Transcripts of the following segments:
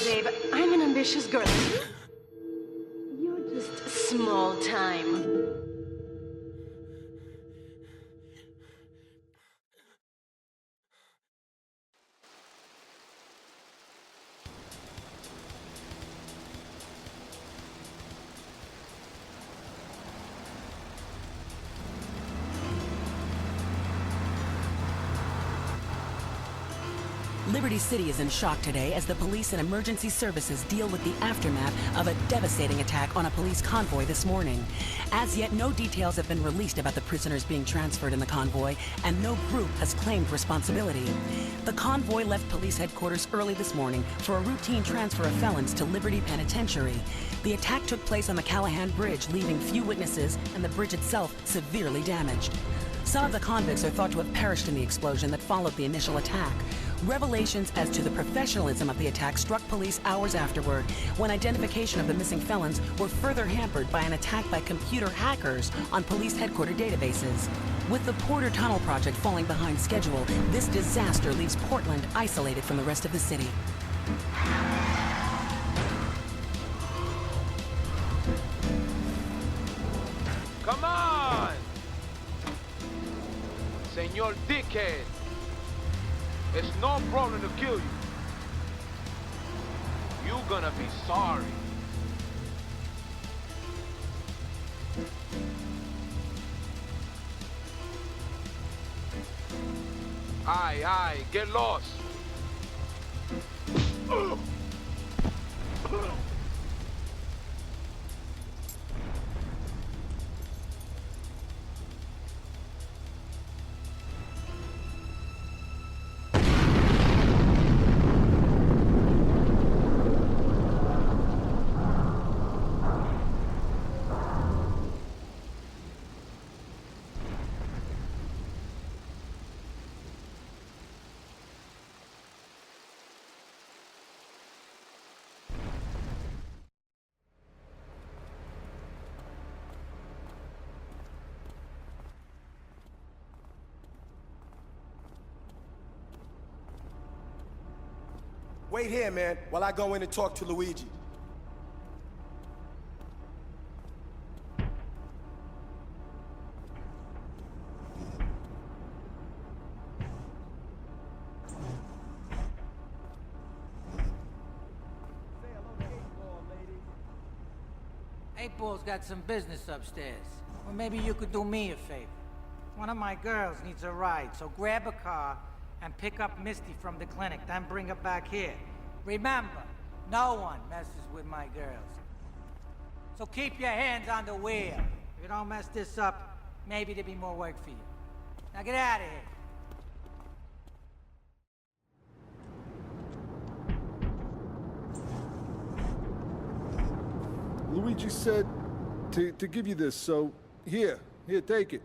babe, I'm an ambitious girl. You're just small time. Liberty City is in shock today as the police and emergency services deal with the aftermath of a devastating attack on a police convoy this morning. As yet, no details have been released about the prisoners being transferred in the convoy, and no group has claimed responsibility. The convoy left police headquarters early this morning for a routine transfer of felons to Liberty Penitentiary. The attack took place on the Callahan Bridge, leaving few witnesses and the bridge itself severely damaged. Some of the convicts are thought to have perished in the explosion that followed the initial attack. Revelations as to the professionalism of the attack struck police hours afterward, when identification of the missing felons were further hampered by an attack by computer hackers on police headquarters databases. With the Porter Tunnel project falling behind schedule, this disaster leaves Portland isolated from the rest of the city. Come on! Senor Dickhead! It's no problem to kill you. You're gonna be sorry. Aye, get lost. Wait here, man, while I go in and talk to Luigi. Eight Ball's got some business upstairs. Or maybe you could do me a favor. One of my girls needs a ride, so grab a car and pick up Misty from the clinic, then bring her back here. Remember, no one messes with my girls. So keep your hands on the wheel. If you don't mess this up, maybe there'll be more work for you. Now get out of here. Luigi said to give you this, so here, take it.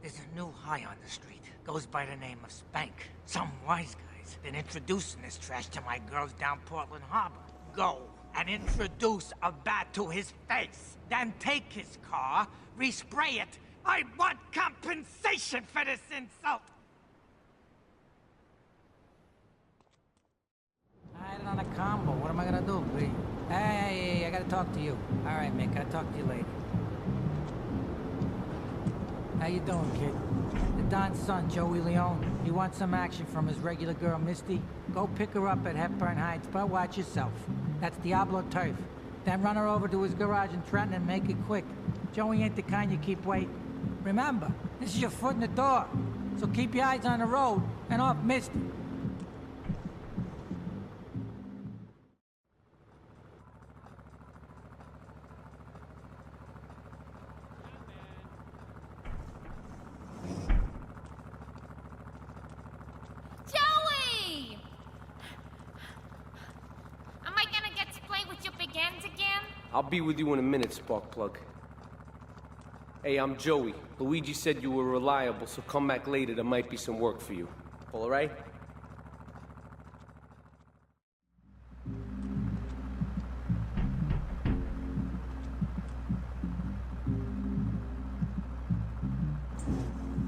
There's a new high on the street. Goes by the name of Spank. Some wise guy's been introducing this trash to my girls down Portland Harbor. Go and introduce a bat to his face. Then take his car, respray it. I want compensation for this insult! I had it on a combo. What am I gonna do, please? Hey, I gotta talk to you. All right, Mick, I'll talk to you later. How you doing, kid? The Don's son, Joey Leone. You want some action from his regular girl, Misty? Go pick her up at Hepburn Heights, but watch yourself. That's Diablo turf. Then run her over to his garage in Trenton and make it quick. Joey ain't the kind you keep waiting. Remember, this is your foot in the door. So keep your eyes on the road and off Misty. I'll be with you in a minute, Sparkplug. Hey, I'm Joey. Luigi said you were reliable, so come back later. There might be some work for you. All right?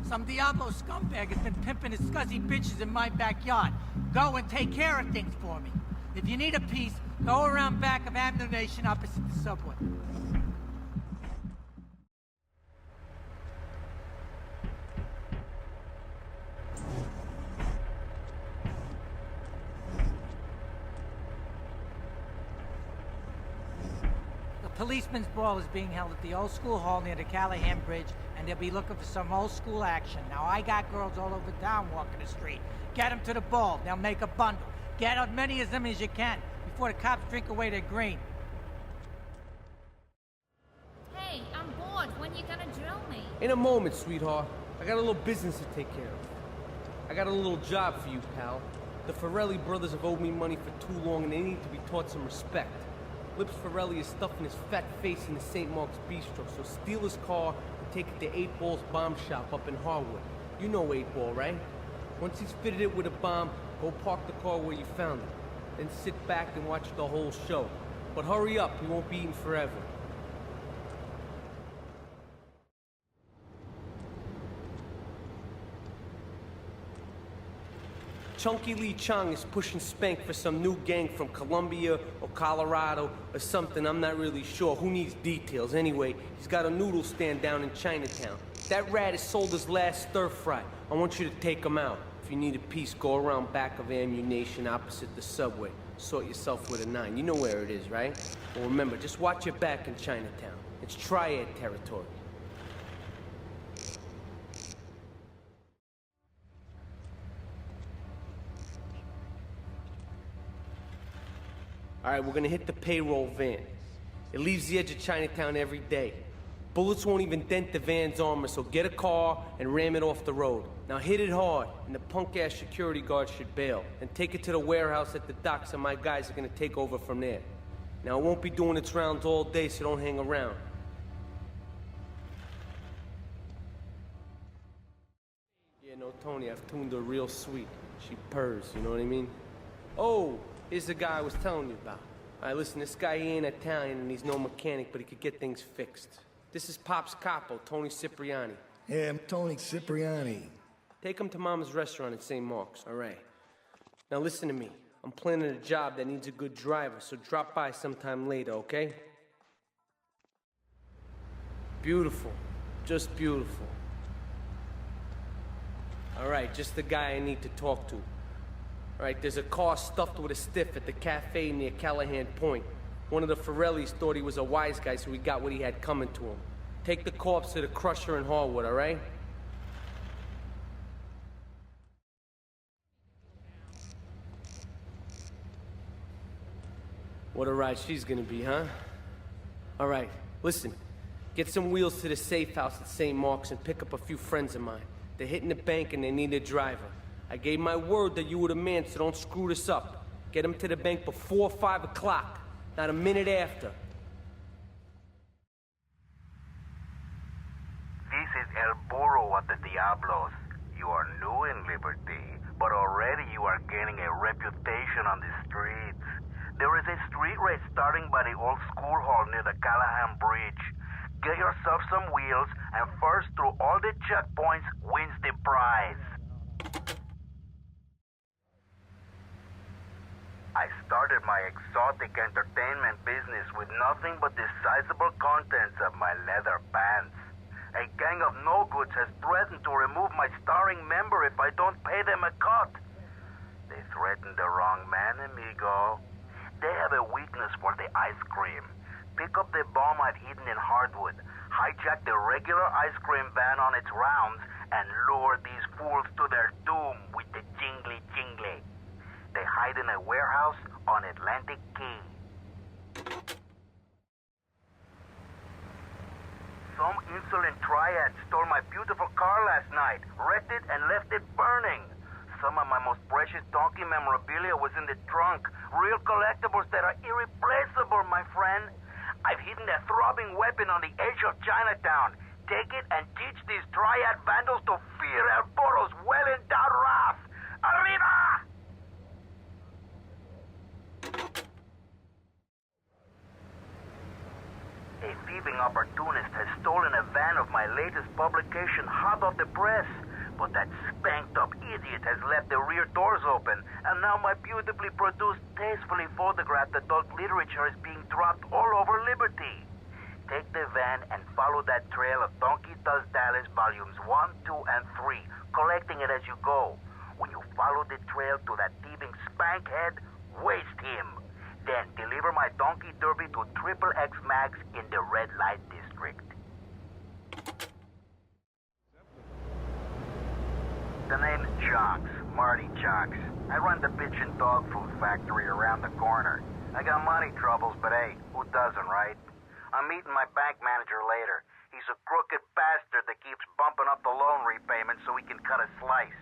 Some Diablo scumbag has been pimping his scuzzy bitches in my backyard. Go and take care of things for me. If you need a piece, go around back of Ammunition opposite the subway. Policeman's ball is being held at the old school hall near the Callahan Bridge, and they'll be looking for some old school action. Now, I got girls all over town walking the street. Get them to the ball. They'll make a bundle. Get as many of them as you can before the cops drink away their green. Hey, I'm bored. When you gonna drill me? In a moment, sweetheart. I got a little business to take care of. I got a little job for you, pal. The Farrelly brothers have owed me money for too long, and they need to be taught some respect. Lips Farrelly is stuffing his fat face in the St. Mark's Bistro, so steal his car and take it to 8 Ball's bomb shop up in Harwood. You know 8 Ball, right? Once he's fitted it with a bomb, go park the car where you found it. Then sit back and watch the whole show. But hurry up, he won't be eating forever. Chunky Lee Chong is pushing Spank for some new gang from Colombia or Colorado or something, I'm not really sure. Who needs details? Anyway, he's got a noodle stand down in Chinatown. That rat has sold his last stir-fry. I want you to take him out. If you need a piece, go around back of Ammunition opposite the subway. Sort yourself with a 9. You know where it is, right? Well, remember, just watch your back in Chinatown. It's Triad territory. All right, we're gonna hit the payroll van. It leaves the edge of Chinatown every day. Bullets won't even dent the van's armor, so get a car and ram it off the road. Now hit it hard, and the punk-ass security guard should bail. And take it to the warehouse at the docks, and my guys are gonna take over from there. Now, it won't be doing its rounds all day, so don't hang around. Yeah, no, Tony, I've tuned her real sweet. She purrs, you know what I mean? Oh! Here's the guy I was telling you about. All right, listen, this guy, he ain't Italian and he's no mechanic, but he could get things fixed. This is Pop's capo, Tony Cipriani. Yeah, I'm Tony Cipriani. Take him to Mama's restaurant in St. Mark's, all right? Now listen to me. I'm planning a job that needs a good driver, so drop by sometime later, okay? Beautiful. Just beautiful. All right, just the guy I need to talk to. All right, there's a car stuffed with a stiff at the cafe near Callahan Point. One of the Farrellys thought he was a wise guy, so he got what he had coming to him. Take the corpse to the crusher in Harwood, all right? What a ride she's gonna be, huh? All right, listen. Get some wheels to the safe house at St. Mark's and pick up a few friends of mine. They're hitting the bank and they need a driver. I gave my word that you were the man, so don't screw this up. Get them to the bank before 5 o'clock, not a minute after. This is El Burro at the Diablos. You are new in Liberty, but already you are gaining a reputation on the streets. There is a street race starting by the old school hall near the Callahan Bridge. Get yourself some wheels, and first through all the checkpoints wins the prize. I started my exotic entertainment business with nothing but the sizable contents of my leather pants. A gang of no-goods has threatened to remove my starring member if I don't pay them a cut. They threatened the wrong man, amigo. They have a weakness for the ice cream. Pick up the bomb I've hidden in Hardwood, hijack the regular ice cream van on its rounds, and lure these fools to their doom with the jingly-jingly. They hide in a warehouse on Atlantic Key. Some insolent triad stole my beautiful car last night, wrecked it, and left it burning. Some of my most precious donkey memorabilia was in the trunk. Real collectibles that are irreplaceable, my friend. I've hidden a throbbing weapon on the edge of Chinatown. Take it and teach these triad vandals to fear El Burro's well-endowed wrath. Arriba! A thieving opportunist has stolen a van of my latest publication hot off the press. But that spanked-up idiot has left the rear doors open, and now my beautifully produced, tastefully photographed adult literature is being dropped all over Liberty. Take the van and follow that trail of Donkey Does Dallas volumes 1, 2, and 3, collecting it as you go. When you follow the trail to that thieving spankhead, waste him. Then deliver my donkey derby to XXX Max in the red light district. The name's Chonks, Marty Chonks. I run the bitchin' dog food factory around the corner. I got money troubles, but hey, who doesn't, right? I'm meeting my bank manager later. He's a crooked bastard that keeps bumping up the loan repayment so he can cut a slice.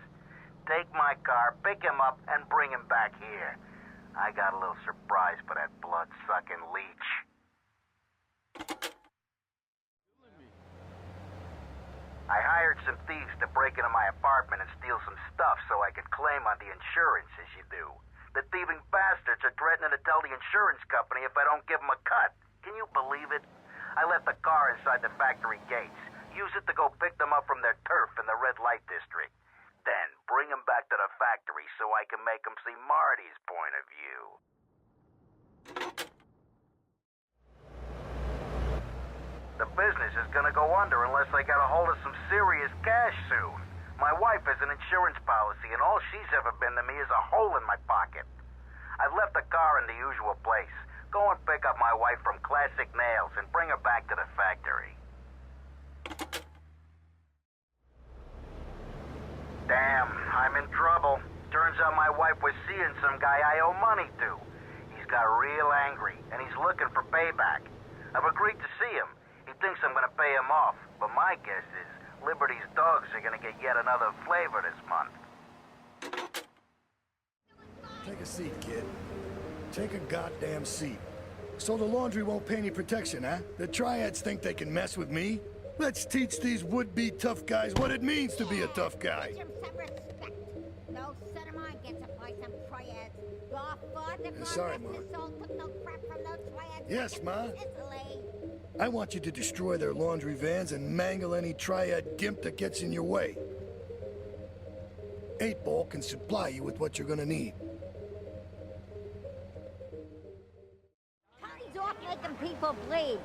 Take my car, pick him up, and bring him back here. I got a little surprise for that blood-sucking leech. I hired some thieves to break into my apartment and steal some stuff so I could claim on the insurance, as you do. The thieving bastards are threatening to tell the insurance company if I don't give them a cut. Can you believe it? I left the car inside the factory gates. Use it to go pick them up from their turf in the red light district. Then bring them back to the factory so I can make them see Marty's point of view. The business is gonna go under unless I get a hold of some serious cash soon. My wife has an insurance policy and all she's ever been to me is a hole in my pocket. I've left the car in the usual place. Go and pick up my wife from Classic Nails and bring her back to the factory. Damn, I'm in trouble. Turns out my wife was seeing some guy I owe money to. He's got real angry, and he's looking for payback. I've agreed to see him. He thinks I'm gonna pay him off, but my guess is Liberty's dogs are gonna get yet another flavor this month. Take a seat, kid. Take a goddamn seat. So the laundry won't pay any protection, huh? The Triads think they can mess with me? Let's teach these would-be tough guys what it means to be a tough guy. Teach 'em some respect. No son of mine gets to fight some Triads. Your father Sorry, God Ma. rest his soul took no crap from those Triads. Yes, Ma. Sicily. I want you to destroy their laundry vans and mangle any Triad gimp that gets in your way. 8-Ball can supply you with what you're gonna need. Tony's off making people bleed.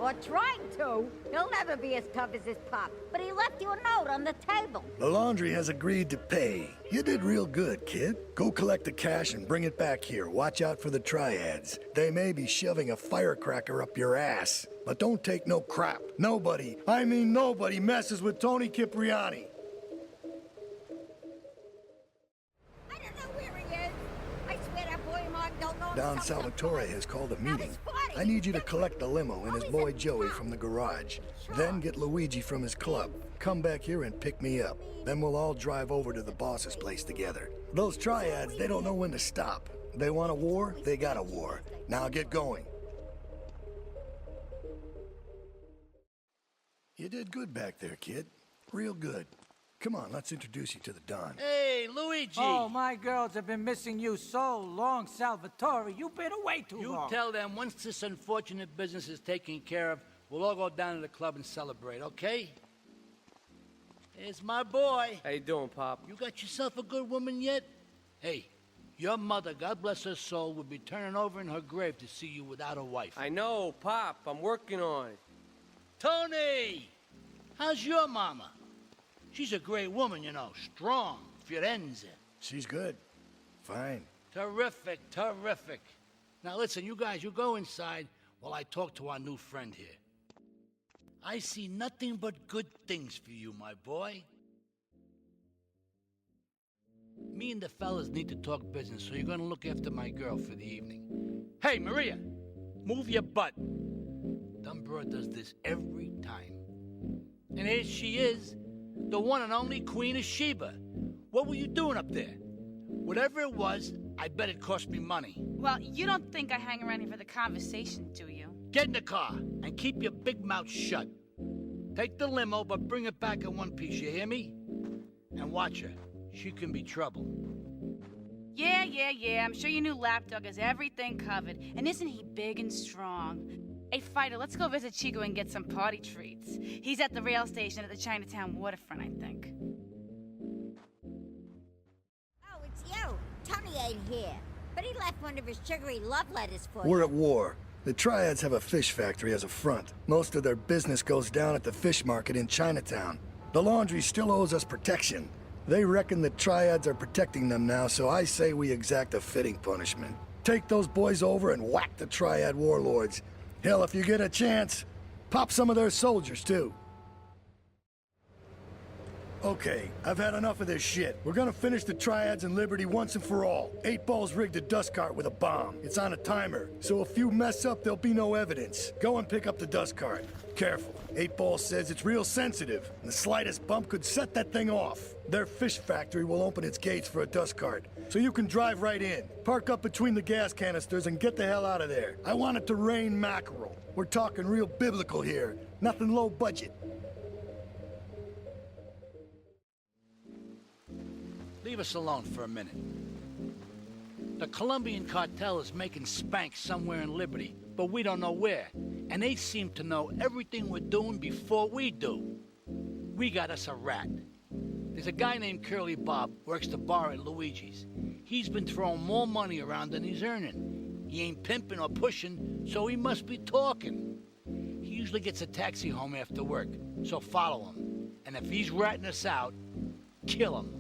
Or trying to. He'll never be as tough as his pop. But he left you a note on the table. The laundry has agreed to pay. You did real good, kid. Go collect the cash and bring it back here. Watch out for the Triads. They may be shoving a firecracker up your ass. But don't take no crap. Nobody, I mean nobody, messes with Tony Cipriani. I don't know where he is. I swear that boy Mark don't know. Don Salvatore has called a meeting. I need you to collect the limo and his boy Joey from the garage. Then get Luigi from his club. Come back here and pick me up. Then we'll all drive over to the boss's place together. Those Triads, they don't know when to stop. They want a war, they got a war. Now get going. You did good back there, kid. Real good. Come on, let's introduce you to the Don. Hey, Luigi! Oh, my girls have been missing you so long, Salvatore. You've been away too long. You tell them once this unfortunate business is taken care of, we'll all go down to the club and celebrate, okay? Here's my boy. How you doing, Pop? You got yourself a good woman yet? Hey, your mother, God bless her soul, would be turning over in her grave to see you without a wife. I know, Pop. I'm working on it. Tony! How's your mama? She's a great woman, you know. Strong. Firenze. She's good. Fine. Terrific, terrific. Now listen, you guys, you go inside while I talk to our new friend here. I see nothing but good things for you, my boy. Me and the fellas need to talk business, so you're gonna look after my girl for the evening. Hey, Maria, move your butt. Dumb broad does this every time. And here she is, the one and only Queen of Sheba. What were you doing up there? Whatever it was, I bet it cost me money. Well, you don't think I hang around here for the conversation, do you? Get in the car and keep your big mouth shut. Take the limo, but bring it back in one piece, you hear me? And watch her. She can be trouble. Yeah. I'm sure your new lapdog has everything covered. And isn't he big and strong? Hey, Fighter, let's go visit Chico and get some party treats. He's at the rail station at the Chinatown waterfront, I think. ain't here, but he left one of his sugary love letters for We're you. at war. The Triads have a fish factory as a front. Most of their business goes down at the fish market in Chinatown. The laundry still owes us protection. They reckon the Triads are protecting them now, so I say we exact a fitting punishment. Take those boys over and whack the Triad warlords. Hell, if you get a chance, pop some of their soldiers, too. Okay, I've had enough of this shit. We're gonna finish the Triads and Liberty once and for all. 8 Ball's rigged a dust cart with a bomb. It's on a timer, so if you mess up, there'll be no evidence. Go and pick up the dust cart. Careful. 8 Ball says it's real sensitive, and the slightest bump could set that thing off. Their fish factory will open its gates for a dust cart, so you can drive right in. Park up between the gas canisters and get the hell out of there. I want it to rain mackerel. We're talking real biblical here, nothing low budget. Leave us alone for a minute. The Colombian cartel is making spank somewhere in Liberty, but we don't know where. And they seem to know everything we're doing before we do. We got us a rat. There's a guy named Curly Bob, works the bar at Luigi's. He's been throwing more money around than he's earning. He ain't pimping or pushing, so he must be talking. He usually gets a taxi home after work, so follow him. And if he's ratting us out, kill him.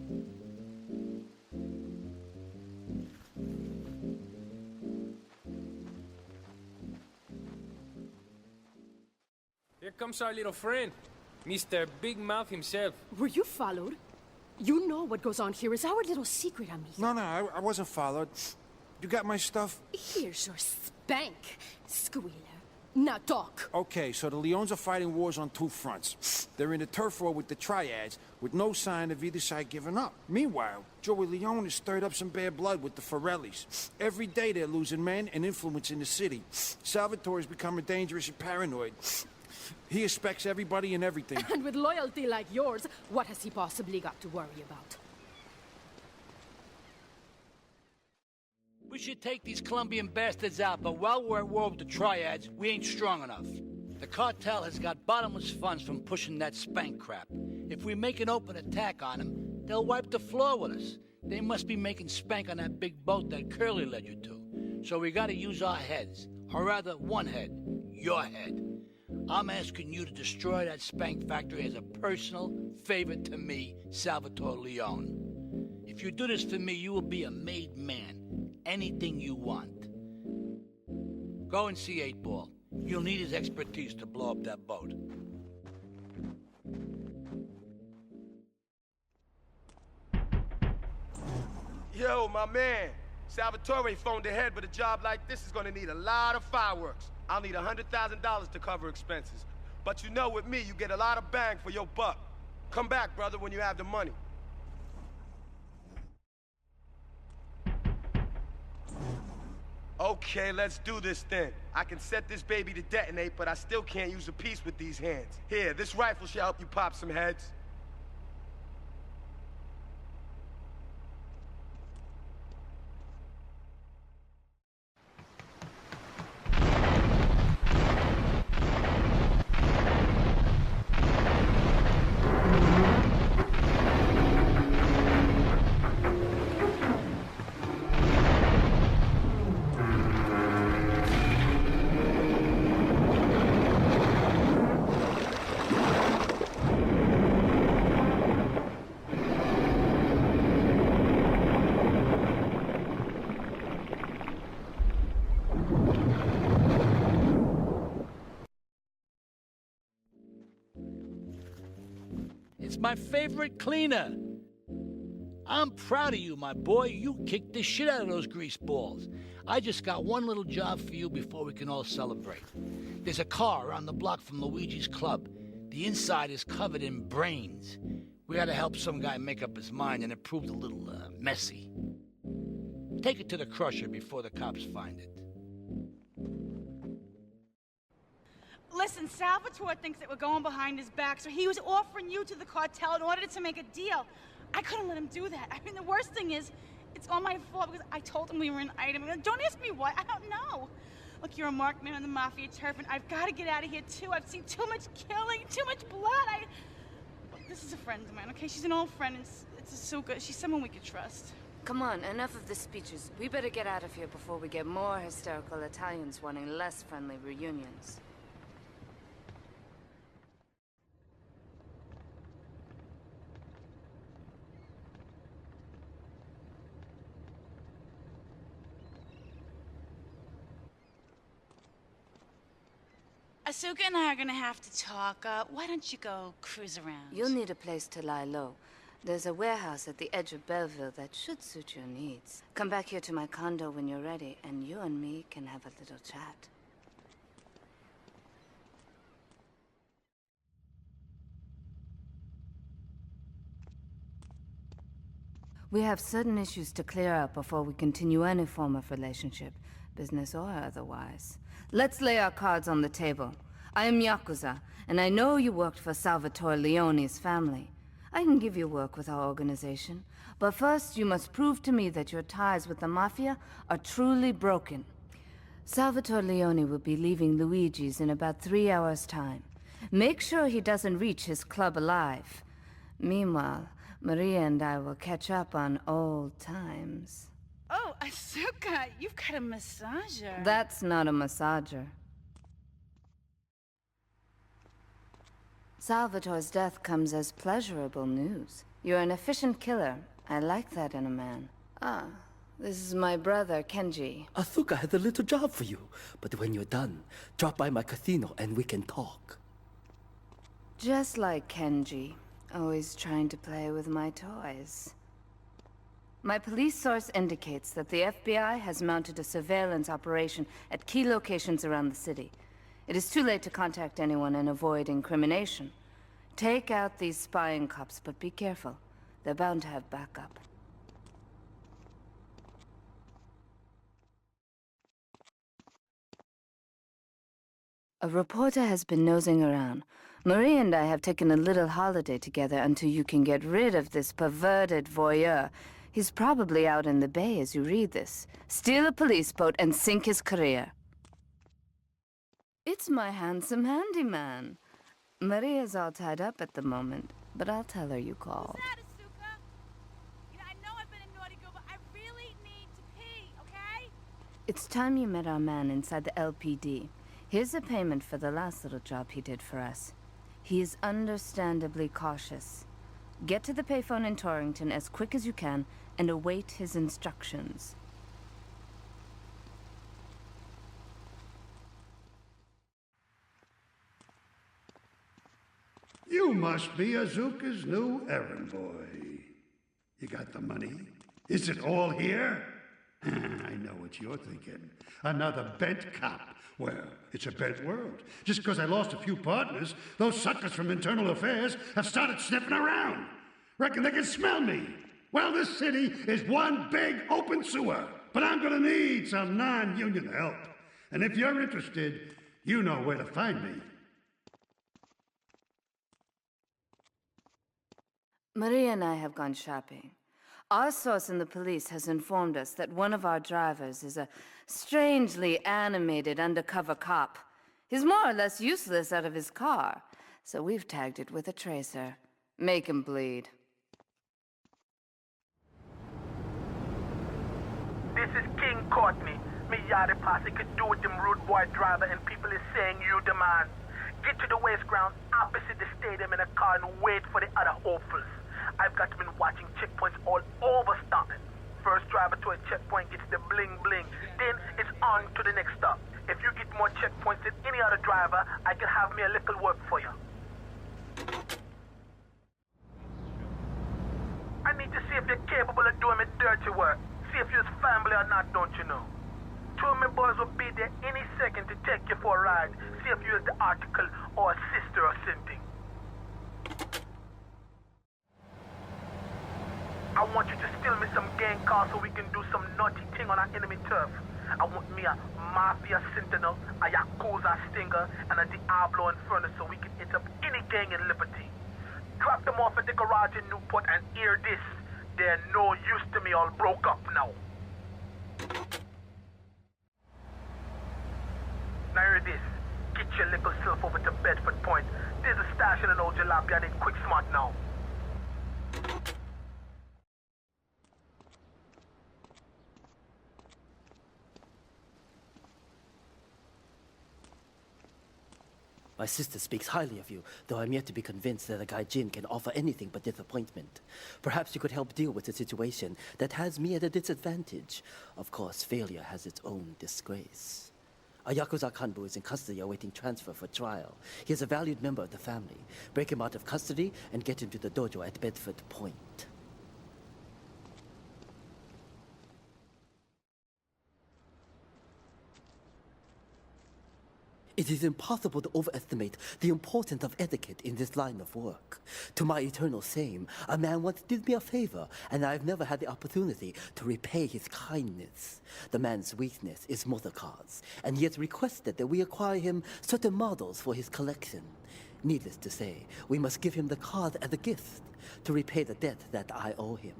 Here comes our little friend, Mr. Big Mouth himself. Were you followed? You know what goes on here is our little secret, amigo. No, I wasn't followed. You got my stuff? Here's your spank, squealer. Now talk. Okay, so the Leones are fighting wars on 2 fronts. They're in a turf war with the Triads, with no sign of either side giving up. Meanwhile, Joey Leone has stirred up some bad blood with the Forellis. Every day they're losing men and influence in the city. Salvatore's becoming dangerous and paranoid. He expects everybody and everything. And with loyalty like yours, what has he possibly got to worry about? We should take these Colombian bastards out, but while we're at war with the Triads, we ain't strong enough. The cartel has got bottomless funds from pushing that spank crap. If we make an open attack on them, they'll wipe the floor with us. They must be making spank on that big boat that Curly led you to. So we gotta use our heads. Or rather, one head. Your head. I'm asking you to destroy that spank factory as a personal favor to me, Salvatore Leone. If you do this for me, you will be a made man. Anything you want. Go and see 8 Ball. You'll need his expertise to blow up that boat. Yo, my man. Salvatore phoned ahead, but a job like this is gonna need a lot of fireworks. I'll need $100,000 to cover expenses. But you know with me, you get a lot of bang for your buck. Come back, brother, when you have the money. Okay, let's do this then. I can set this baby to detonate, but I still can't use a piece with these hands. Here, this rifle should help you pop some heads. It's my favorite cleaner. I'm proud of you, my boy. You kicked the shit out of those grease balls. I just got one little job for you before we can all celebrate. There's a car around the block from Luigi's club. The inside is covered in brains. We gotta help some guy make up his mind, and it proved a little, messy. Take it to the crusher before the cops find it. Listen, Salvatore thinks that we're going behind his back, so he was offering you to the cartel in order to make a deal. I couldn't let him do that. I mean, the worst thing is, it's all my fault because I told him we were an item. Don't ask me why, I don't know. Look, you're a marked man on the Mafia turf, and I've got to get out of here, too. I've seen too much killing, too much blood. Look, this is a friend of mine, okay? She's an old friend. It's Asuka. She's someone we could trust. Come on, enough of the speeches. We better get out of here before we get more hysterical Italians wanting less friendly reunions. Asuka and I are gonna have to talk. Why don't you go cruise around? You'll need a place to lie low. There's a warehouse at the edge of Belleville that should suit your needs. Come back here to my condo when you're ready, and you and me can have a little chat. We have certain issues to clear up before we continue any form of relationship, business or otherwise. Let's lay our cards on the table. I am Yakuza, and I know you worked for Salvatore Leone's family. I can give you work with our organization, but first you must prove to me that your ties with the Mafia are truly broken. Salvatore Leone will be leaving Luigi's in about 3 hours' time. Make sure he doesn't reach his club alive. Meanwhile, Maria and I will catch up on old times. Oh, Asuka, you've got a massager. That's not a massager. Salvatore's death comes as pleasurable news. You're an efficient killer. I like that in a man. Ah, this is my brother, Kenji. Asuka has a little job for you, but when you're done, drop by my casino and we can talk. Just like Kenji, always trying to play with my toys. My police source indicates that the FBI has mounted a surveillance operation at key locations around the city. It is too late to contact anyone and avoid incrimination. Take out these spying cops, but be careful. They're bound to have backup. A reporter has been nosing around. Marie and I have taken a little holiday together until you can get rid of this perverted voyeur. He's probably out in the bay as you read this. Steal a police boat and sink his career. It's my handsome handyman. Maria's all tied up at the moment, but I'll tell her you called. What's that, Asuka? You know, I know I've been a naughty girl, but I really need to pee, okay? It's time you met our man inside the LPD. Here's a payment for the last little job he did for us. He is understandably cautious. Get to the payphone in Torrington as quick as you can and await his instructions. You must be Azuka's new errand boy. You got the money? Is it all here? I know what you're thinking. Another bent cop. Well, it's a bent world. Just because I lost a few partners, those suckers from Internal Affairs have started sniffing around. Reckon they can smell me. Well, this city is one big open sewer. But I'm gonna need some non-union help. And if you're interested, you know where to find me. Maria and I have gone shopping. Our source in the police has informed us that one of our drivers is a strangely animated undercover cop. He's more or less useless out of his car, so we've tagged it with a tracer. Make him bleed. This is King Courtney. Me yachty posse could do with them rude boy driver and people is saying you the man. Get to the waste ground opposite the stadium in a car and wait for the other hopefuls. I've got been watching checkpoints all over Staunton. First driver to a checkpoint gets the bling-bling. Then it's on to the next stop. If you get more checkpoints than any other driver, I can have me a little work for you. I need to see if you're capable of doing me dirty work. See if you're family or not, don't you know? Two of my boys will be there any second to take you for a ride. See if you're the article or a sister or something. I want you to steal me some gang cars so we can do some naughty thing on our enemy turf. I want me a Mafia Sentinel, a Yakuza Stinger, and a Diablo Inferno so we can hit up any gang in Liberty. Drop them off at the garage in Newport and hear this. They're no use to me, all broke up now. Now hear this. Get your little self over to Bedford Point. There's a stash in an old jalopy. I need quick smart now. My sister speaks highly of you, though I'm yet to be convinced that a guy Jin can offer anything but disappointment. Perhaps you could help deal with a situation that has me at a disadvantage. Of course, failure has its own disgrace. A Yakuza Kanbu is in custody awaiting transfer for trial. He is a valued member of the family. Break him out of custody and get him to the dojo at Bedford Point. It is impossible to overestimate the importance of etiquette in this line of work. To my eternal shame, a man once did me a favor, and I have never had the opportunity to repay his kindness. The man's weakness is motor cars, and he has requested that we acquire him certain models for his collection. Needless to say, we must give him the cars as a gift to repay the debt that I owe him.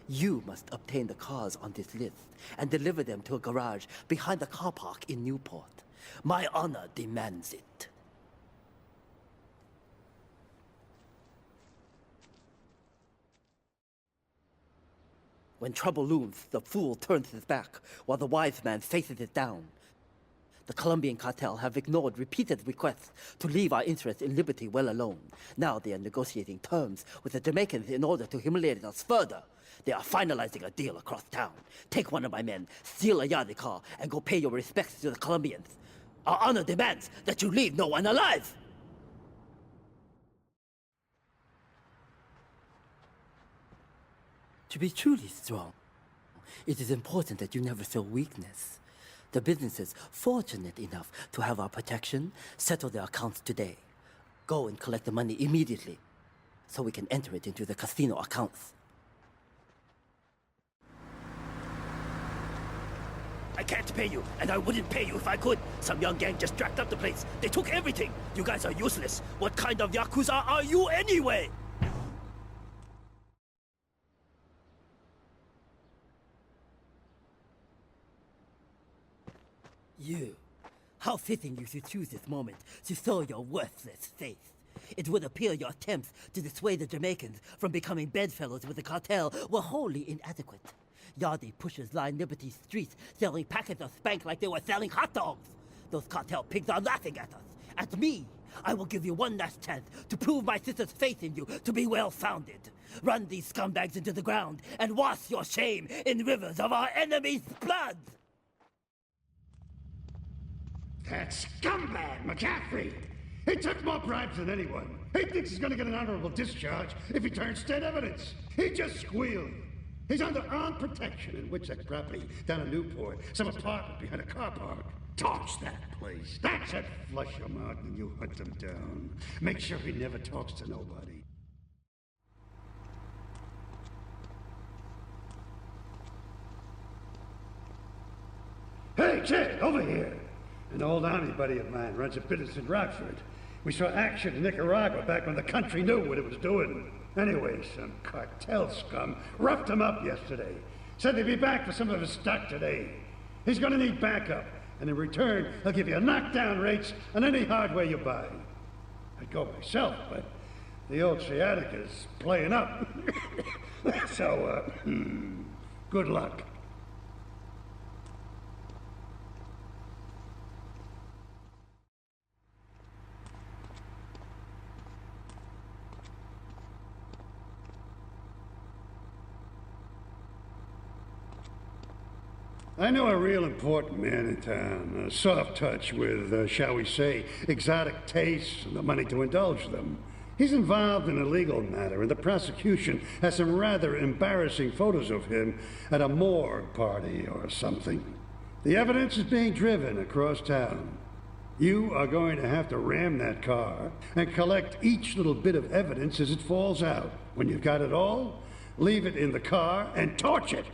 You must obtain the cars on this list and deliver them to a garage behind the car park in Newport. My honor demands it. When trouble looms, the fool turns his back, while the wise man faces it down. The Colombian cartel have ignored repeated requests to leave our interests in liberty well alone. Now they are negotiating terms with the Jamaicans in order to humiliate us further. They are finalizing a deal across town. Take one of my men, steal a Yardie car, and go pay your respects to the Colombians. Our honor demands that you leave no one alive! To be truly strong, it is important that you never show weakness. The business is fortunate enough to have our protection. Settle their accounts today. Go and collect the money immediately, so we can enter it into the casino accounts. I can't pay you, and I wouldn't pay you if I could. Some young gang just jacked up the place. They took everything. You guys are useless. What kind of Yakuza are you anyway? You. How fitting you should choose this moment to show your worthless face. It would appear your attempts to dissuade the Jamaicans from becoming bedfellows with the cartel were wholly inadequate. Yardie pushers line Liberty streets selling packets of Spank like they were selling hot dogs. Those cartel pigs are laughing at us. At me. I will give you one last chance to prove my sister's faith in you to be well-founded. Run these scumbags into the ground and wash your shame in rivers of our enemies' blood! That scumbag, McCaffrey! He took more bribes than anyone. He thinks he's gonna get an honorable discharge if he turns state evidence. He just squealed. He's under armed protection in Witchek property down in Newport. Some apartment behind a car park. Torch that place. That's it. Flush him out and you hunt him down. Make sure he never talks to nobody. Hey, kid, over here. An old army buddy of mine runs a business in Rockford. We saw action in Nicaragua back when the country knew what it was doing. Anyway, some cartel scum roughed him up yesterday. Said they'd be back for some of his stock today. He's gonna need backup, and in return, he'll give you knockdown rates on any hardware you buy. I'd go myself, but the old sciatica's playing up. So, good luck. I know a real important man in town, a soft touch with, shall we say, exotic tastes and the money to indulge them. He's involved in a legal matter, and the prosecution has some rather embarrassing photos of him at a morgue party or something. The evidence is being driven across town. You are going to have to ram that car and collect each little bit of evidence as it falls out. When you've got it all, leave it in the car and torch it.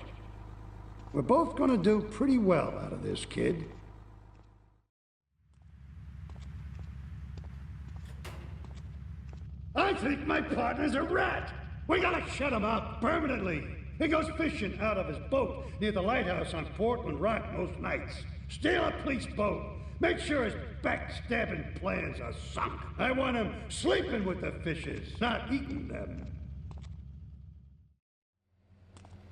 We're both gonna do pretty well out of this, kid. I think my partner's a rat! We gotta shut him up permanently! He goes fishing out of his boat near the lighthouse on Portland Rock most nights. Steal a police boat! Make sure his backstabbing plans are sunk! I want him sleeping with the fishes, not eating them!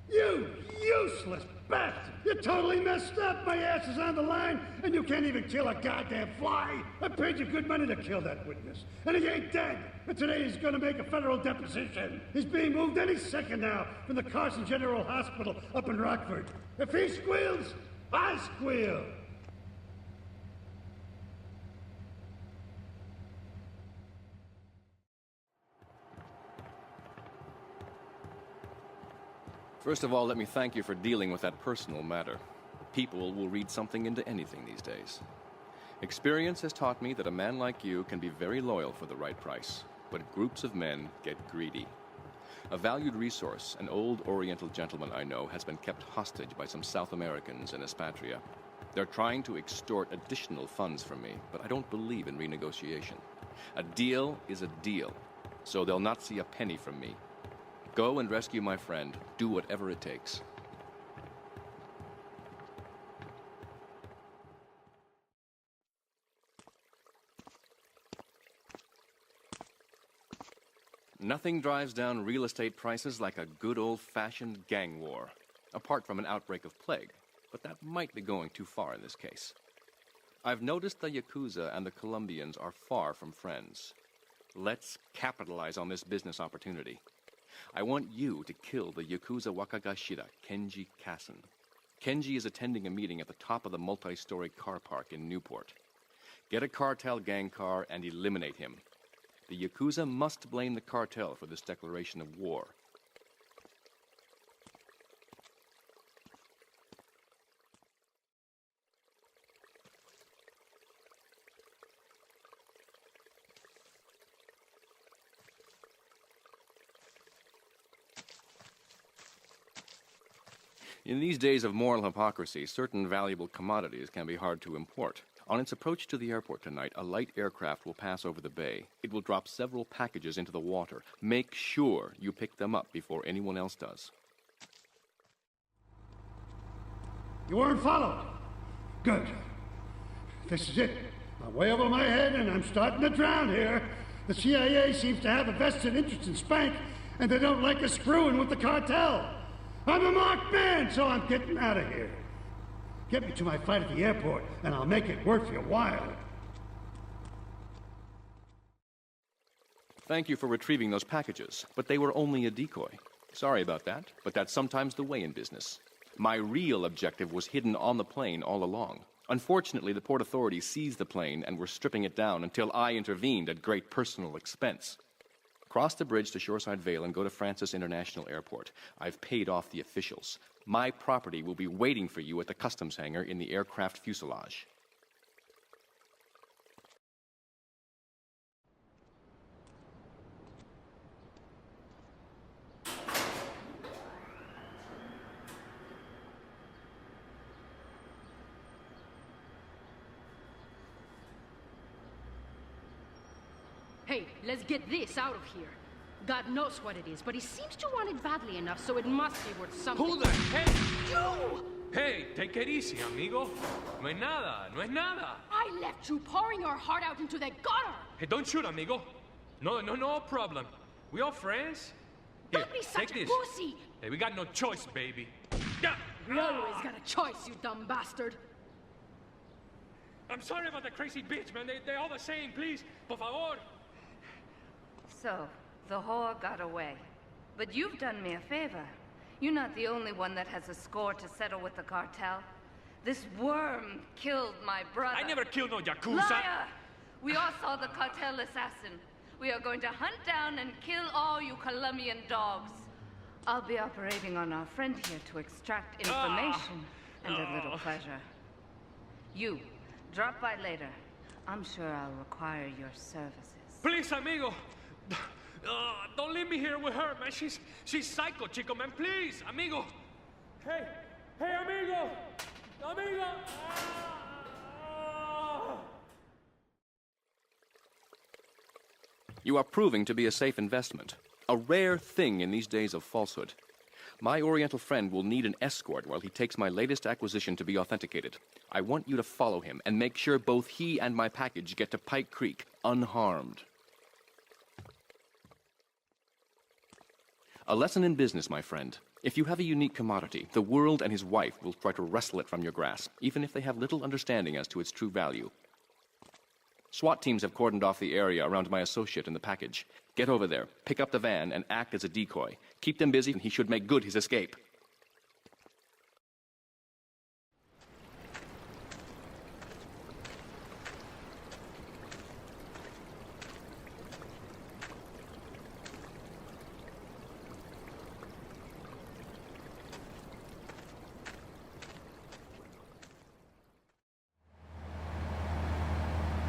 You useless best. You're totally messed up. My ass is on the line, and you can't even kill a goddamn fly. I paid you good money to kill that witness, and he ain't dead. And today he's gonna make a federal deposition. He's being moved any second now from the Carson General Hospital up in Rockford. If he squeals, I squeal. First of all, let me thank you for dealing with that personal matter. People will read something into anything these days. Experience has taught me that a man like you can be very loyal for the right price, but groups of men get greedy. A valued resource, an old Oriental gentleman I know, has been kept hostage by some South Americans in Espatria. They're trying to extort additional funds from me, but I don't believe in renegotiation. A deal is a deal, so they'll not see a penny from me. Go and rescue my friend. Do whatever it takes. Nothing drives down real estate prices like a good old-fashioned gang war. Apart from an outbreak of plague, but that might be going too far in this case. I've noticed the Yakuza and the Colombians are far from friends. Let's capitalize on this business opportunity. I want you to kill the Yakuza Wakagashira, Kenji Kasen. Kenji is attending a meeting at the top of the multi-story car park in Newport. Get a cartel gang car and eliminate him. The Yakuza must blame the cartel for this declaration of war. In these days of moral hypocrisy, certain valuable commodities can be hard to import. On its approach to the airport tonight, a light aircraft will pass over the bay. It will drop several packages into the water. Make sure you pick them up before anyone else does. You weren't followed. Good. This is it. I'm way over my head, and I'm starting to drown here. The CIA seems to have a vested interest in Spank, and they don't like us screwing with the cartel. I'm a marked man, so I'm getting out of here. Get me to my flight at the airport, and I'll make it worth your while. Thank you for retrieving those packages, but they were only a decoy. Sorry about that, but that's sometimes the way in business. My real objective was hidden on the plane all along. Unfortunately, the port authorities seized the plane and were stripping it down until I intervened at great personal expense. Cross the bridge to Shoreside Vale and go to Francis International Airport. I've paid off the officials. My property will be waiting for you at the customs hangar in the aircraft fuselage. Hey, let's get this out of here. God knows what it is, but he seems to want it badly enough, so it must be worth something. Who the heck? You! Hey, take it easy, amigo. No es nada, no es nada. I left you pouring your heart out into the gutter! Hey, don't shoot, amigo. No problem. We all friends? Here, Don't be such take a this. pussy! Hey, we got no choice, baby. Yeah. We always got a choice, you dumb bastard. I'm sorry about the crazy bitch, man. They're all the same, please. Por favor. So, the whore got away. But you've done me a favor. You're not the only one that has a score to settle with the cartel. This worm killed my brother. I never killed no Yakuza. Liar! We all saw the cartel assassin. We are going to hunt down and kill all you Colombian dogs. I'll be operating on our friend here to extract information and a little pleasure. You, drop by later. I'm sure I'll require your services. Please, amigo. Don't leave me here with her, man. She's psycho, chico, man. Please, amigo. Hey, amigo. Amigo. You are proving to be a safe investment. A rare thing in these days of falsehood. My Oriental friend will need an escort while he takes my latest acquisition to be authenticated. I want you to follow him and make sure both he and my package get to Pike Creek unharmed. A lesson in business, my friend. If you have a unique commodity, the world and his wife will try to wrestle it from your grasp, even if they have little understanding as to its true value. SWAT teams have cordoned off the area around my associate in the package. Get over there, pick up the van, and act as a decoy. Keep them busy, and he should make good his escape.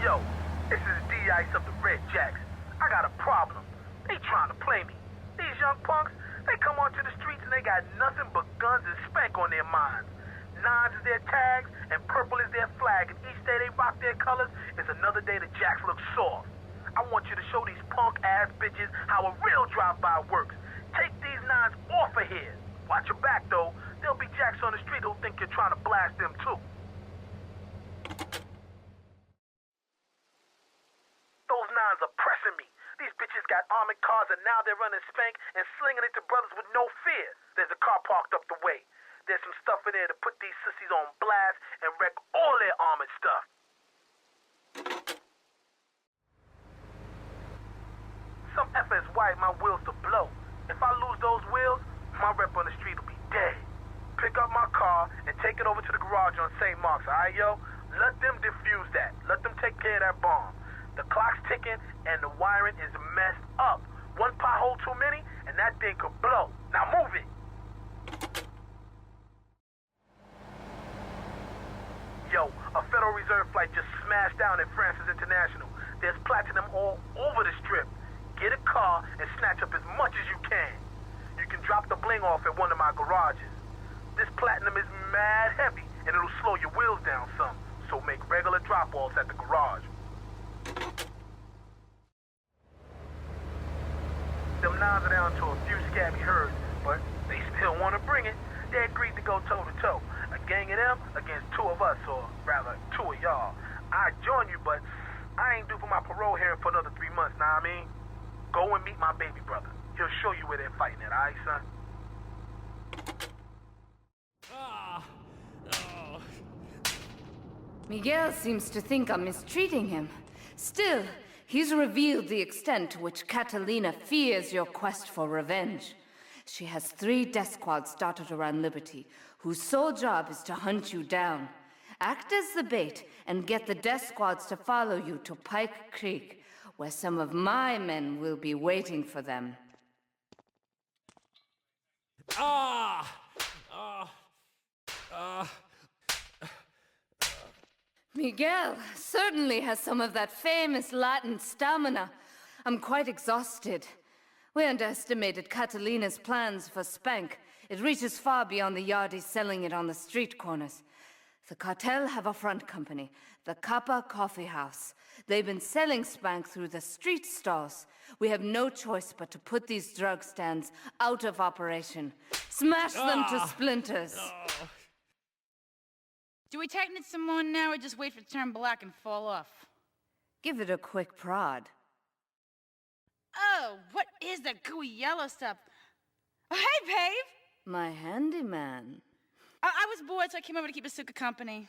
Yo, this is D-Ice of the Red Jacks. I got a problem. They trying to play me. These young punks, they come onto the streets and they got nothing but guns and spank on their minds. Nines is their tags and purple is their flag, and each day they rock their colors is another day the Jacks look soft. I want you to show these punk-ass bitches how a real drive-by works. Take these nines off of here. Watch your back, though. There'll be Jacks on the street who'll think you're trying to blast them, too. Those nines are pressing me. These bitches got armored cars and now they're running spank and slinging it to brothers with no fear. There's a car parked up the way. There's some stuff in there to put these sissies on blast and wreck all their armored stuff. Some effort is wired my wheels to blow. If I lose those wheels, my rep on the street will be dead. Pick up my car and take it over to the garage on St. Mark's, alright, yo? Let them defuse that. Let them take care of that bomb. The clock's ticking, and the wiring is messed up. One pothole too many, and that thing could blow. Now move it! Yo, a Federal Reserve flight just smashed down at Francis International. There's platinum all over the strip. Get a car and snatch up as much as you can. You can drop the bling off at one of my garages. This platinum is mad heavy, and it'll slow your wheels down some, so make regular drop-offs at the garage. Them nines are down to a few scabby herds, but they still want to bring it. They agreed to go toe-to-toe. A gang of them against two of us, or rather, two of y'all. I'd join you, but I ain't due for my parole here for another 3 months, know what I mean? Go and meet my baby brother. He'll show you where they're fighting at, alright, son? Miguel seems to think I'm mistreating him. Still, he's revealed the extent to which Catalina fears your quest for revenge. She has 3 death squads dotted around Liberty, whose sole job is to hunt you down. Act as the bait and get the death squads to follow you to Pike Creek, where some of my men will be waiting for them. Miguel certainly has some of that famous Latin stamina. I'm quite exhausted. We underestimated Catalina's plans for Spank. It reaches far beyond the yardies selling it on the street corners. The cartel have a front company, the Kappa Coffee House. They've been selling Spank through the street stalls. We have no choice but to put these drug stands out of operation. Smash them to splinters. Do we tighten it some more now, or just wait for it to turn black and fall off? Give it a quick prod. Oh, what is that gooey yellow stuff? Oh, hey, babe! My handyman. I was bored, so I came over to keep Asuka company.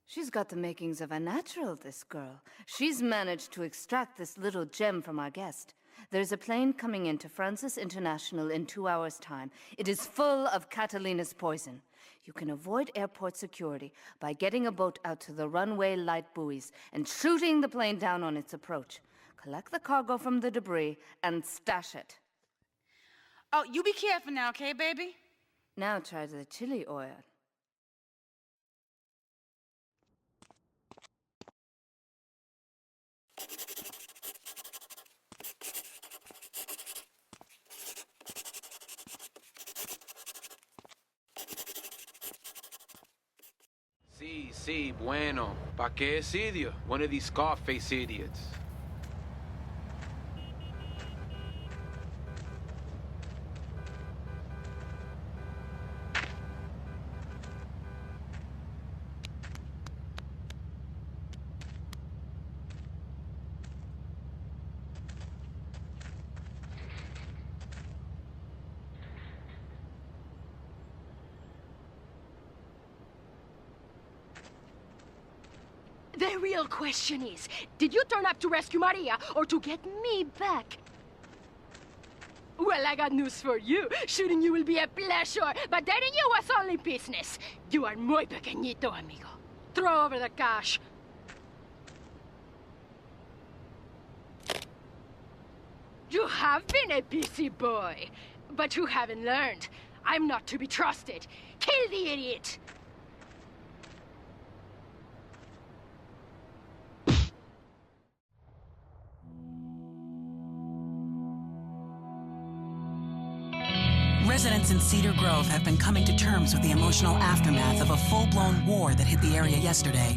She's got the makings of a natural, this girl. She's managed to extract this little gem from our guest. There's a plane coming into Francis International in 2 hours' time. It is full of Catalina's poison. You can avoid airport security by getting a boat out to the runway light buoys and shooting the plane down on its approach. Collect the cargo from the debris and stash it. Oh, you be careful now, okay, baby? Now try the chili oil. Sí, bueno. ¿Pa qué es idiot? One of these Scarface idiots. The real question is, did you turn up to rescue Maria or to get me back? Well, I got news for you. Shooting you will be a pleasure, but dating you was only business. You are muy pequeñito, amigo. Throw over the cash. You have been a busy boy, but you haven't learned. I'm not to be trusted. Kill the idiot! Residents in Cedar Grove have been coming to terms with the emotional aftermath of a full-blown war that hit the area yesterday.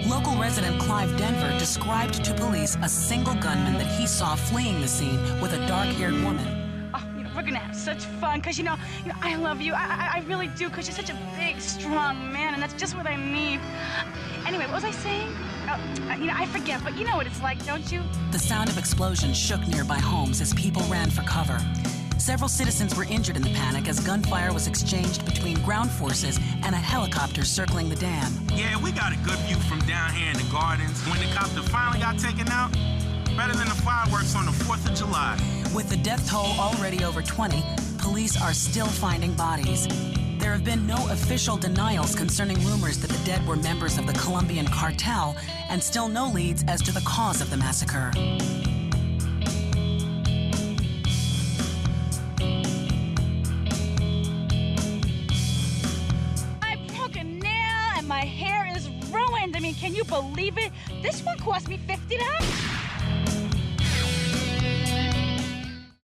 Local resident Clive Denver described to police a single gunman that he saw fleeing the scene with a dark-haired woman. Oh, we're gonna have such fun, because, you know, I love you. I really do, because you're such a big, strong man, and that's just what I need. Anyway, what was I saying? I forget, but you know what it's like, don't you? The sound of explosions shook nearby homes as people ran for cover. Several citizens were injured in the panic as gunfire was exchanged between ground forces and a helicopter circling the dam. Yeah, we got a good view from down here in the gardens. When the copter finally got taken out, better than the fireworks on the 4th of July. With the death toll already over 20, police are still finding bodies. There have been no official denials concerning rumors that the dead were members of the Colombian cartel, and still no leads as to the cause of the massacre. I broke a nail and my hair is ruined. I mean, can you believe it? This one cost me $50.